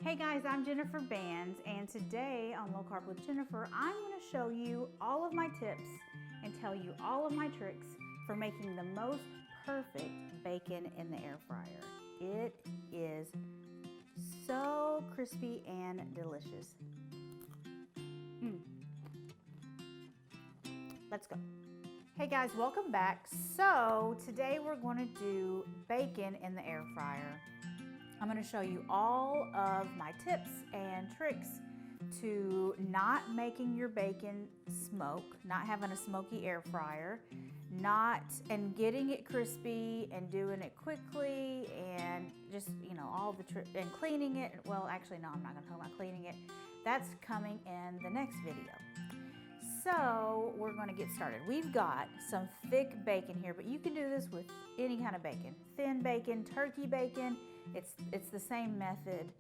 Hey guys, I'm Jennifer Bands, and today on Low Carb with Jennifer, I'm going to show you all of my tips and tell you all of my tricks for making the most perfect bacon in the air fryer. It is so crispy and delicious. Let's go. Hey guys, welcome back. So today we're going to do bacon in the air fryer. I'm going to show you all of my tips and tricks to not making your bacon smoke, not having a smoky air fryer, and getting it crispy and doing it quickly, and just, all the tricks, and cleaning it. Well, actually, no, I'm not going to talk about cleaning it. That's coming in the next video. So we're going to get started. We've got some thick bacon here, but you can do this with any kind of bacon. Thin bacon, turkey bacon, it's the same method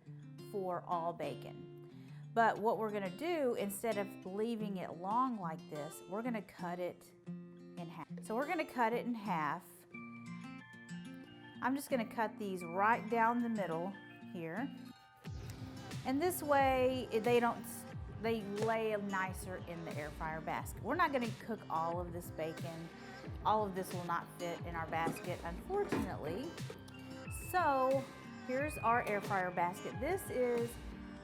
for all bacon. But what we're going to do, instead of leaving it long like this, we're going to cut it in half. So we're going to cut it in half. I'm just going to cut these right down the middle here. And this way they lay nicer in the air fryer basket. We're not going to cook all of this bacon. All of this will not fit in our basket, unfortunately. So here's our air fryer basket. This is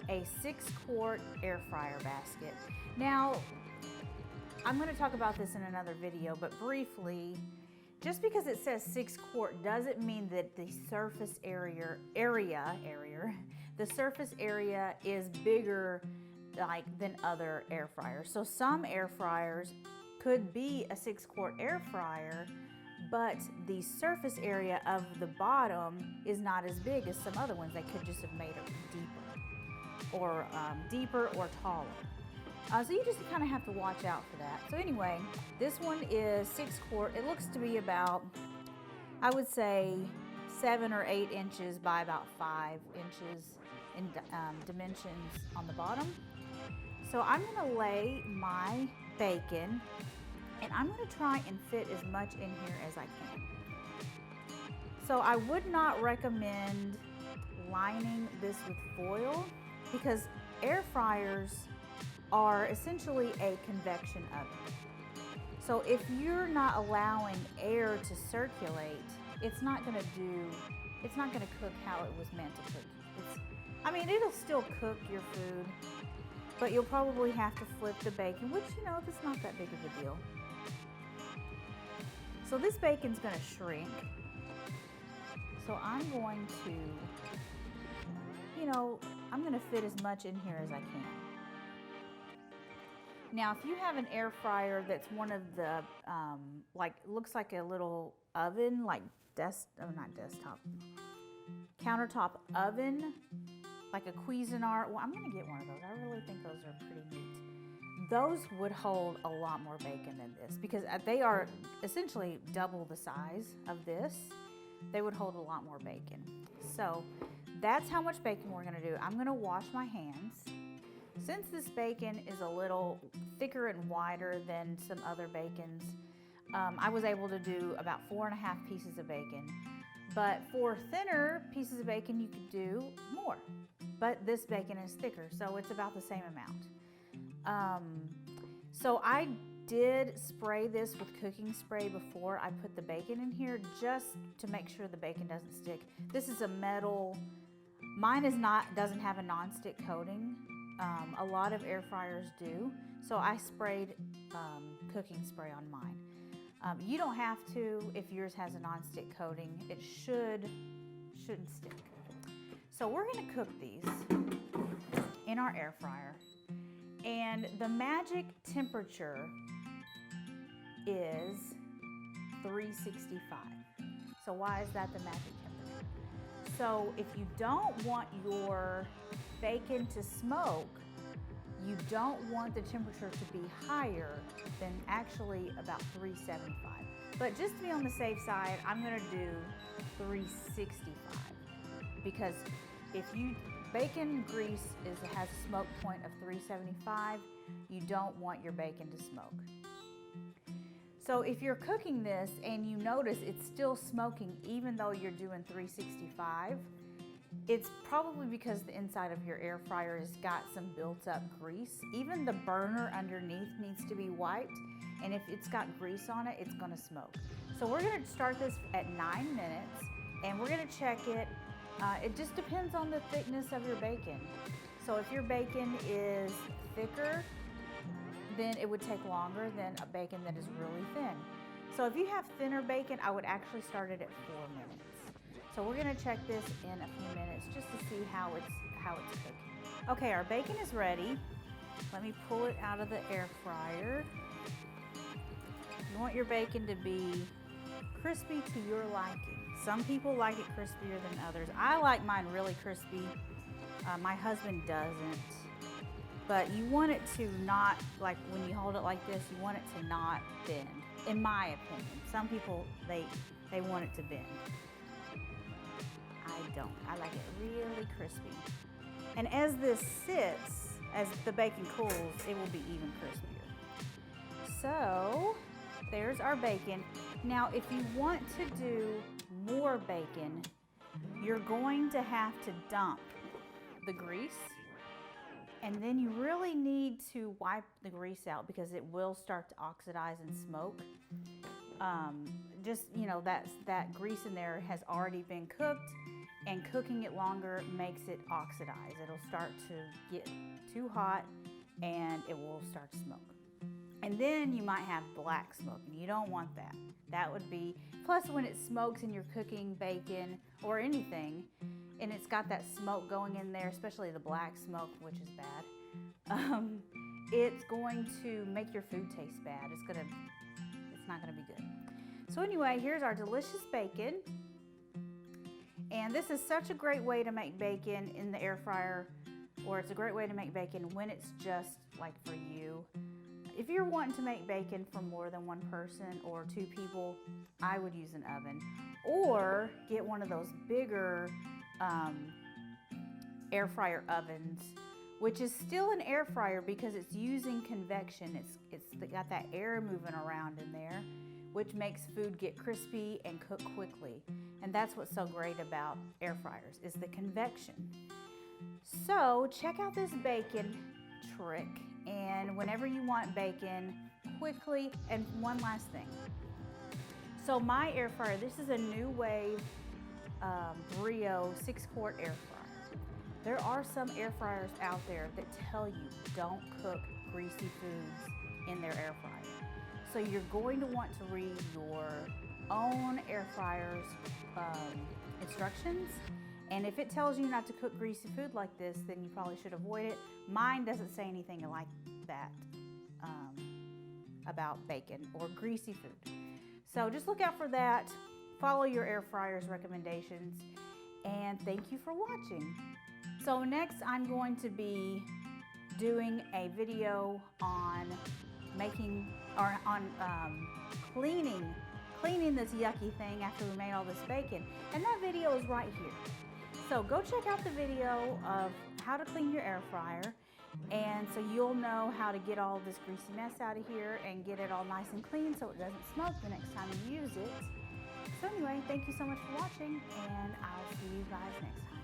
a 6-quart air fryer basket. Now, I'm going to talk about this in another video, but briefly, just because it says 6-quart doesn't mean that the surface area is bigger than other air fryers. So some air fryers could be a 6-quart air fryer, but the surface area of the bottom is not as big as some other ones. They could just have made it deeper or taller. So you just kind of have to watch out for that. So anyway, this one is 6-quart. It looks to be about, I would say, 7 or 8 inches by about 5 inches in dimensions on the bottom. So I'm going to lay my bacon, and I'm going to try and fit as much in here as I can. So I would not recommend lining this with foil, because air fryers are essentially a convection oven. So if you're not allowing air to circulate, it's not going to cook how it was meant to cook. It'll still cook your food, but you'll probably have to flip the bacon, which, it's not that big of a deal. So this bacon's going to shrink. So I'm going to, I'm going to fit as much in here as I can. Now, if you have an air fryer that's one of the, looks like a little oven, like countertop oven, like a Cuisinart. Well, I'm going to get one of those. I really think those are pretty neat. Those would hold a lot more bacon than this, because they are essentially double the size of this. They would hold a lot more bacon. So that's how much bacon we're going to do. I'm going to wash my hands. Since this bacon is a little thicker and wider than some other bacons, I was able to do about 4.5 pieces of bacon. But for thinner pieces of bacon, you could do more. But this bacon is thicker, so it's about the same amount. So I did spray this with cooking spray before I put the bacon in here, just to make sure the bacon doesn't stick. This is a metal. Mine doesn't have a non-stick coating. A lot of air fryers do. So I sprayed cooking spray on mine. You don't have to if yours has a non-stick coating. It shouldn't stick. So we're going to cook these in our air fryer. And the magic temperature is 365. So why is that the magic temperature? So if you don't want your bacon to smoke, you don't want the temperature to be higher than actually about 375. But just to be on the safe side, I'm going to do 365, because if bacon grease has a smoke point of 375, you don't want your bacon to smoke. So if you're cooking this and you notice it's still smoking even though you're doing 365, It's probably because the inside of your air fryer has got some built up grease. Even the burner underneath needs to be wiped, and if it's got grease on it, it's gonna smoke. So we're gonna start this at 9 minutes, and we're gonna check it. It just depends on the thickness of your bacon. So if your bacon is thicker, then it would take longer than a bacon that is really thin. So if you have thinner bacon, I would actually start it at 4 minutes. So we're gonna check this in a few minutes just to see how it's cooking. Okay, our bacon is ready. Let me pull it out of the air fryer. You want your bacon to be crispy to your liking. Some people like it crispier than others. I like mine really crispy. My husband doesn't. But you want it to not, like when you hold it like this, you want it to not bend, in my opinion. Some people, they want it to bend. I don't. I like it really crispy. And as this sits, as the bacon cools, it will be even crispier. So, there's our bacon. Now, if you want to do more bacon, you're going to have to dump the grease, and then you really need to wipe the grease out because it will start to oxidize and smoke. Just, you know, that grease in there has already been cooked, and cooking it longer makes it oxidize. It'll start to get too hot and it will start to smoke. And then you might have black smoke, and you don't want that. That would be, plus when it smokes and you're cooking bacon or anything, and it's got that smoke going in there, especially the black smoke, which is bad, it's going to make your food taste bad. It's not gonna be good. So anyway, here's our delicious bacon. And this is such a great way to make bacon in the air fryer, or it's a great way to make bacon when it's just like for you. If you're wanting to make bacon for more than one person or 2 people, I would use an oven. Or get one of those bigger air fryer ovens, which is still an air fryer because it's using convection. It's got that air moving around in there, which makes food get crispy and cook quickly. And that's what's so great about air fryers, is the convection. So check out this bacon trick, and whenever you want bacon quickly. And one last thing. So my air fryer, this is a New Wave Brio 6-quart air fryer. There are some air fryers out there that tell you don't cook greasy foods in their air fryer. So you're going to want to read your own air fryer's instructions. And if it tells you not to cook greasy food like this, then you probably should avoid it. Mine doesn't say anything like that about bacon or greasy food. So just look out for that. Follow your air fryer's recommendations. And thank you for watching. So next I'm going to be doing a video on cleaning this yucky thing after we made all this bacon. And that video is right here. So go check out the video of how to clean your air fryer, and so you'll know how to get all this greasy mess out of here and get it all nice and clean so it doesn't smoke the next time you use it. So anyway, thank you so much for watching, and I'll see you guys next time.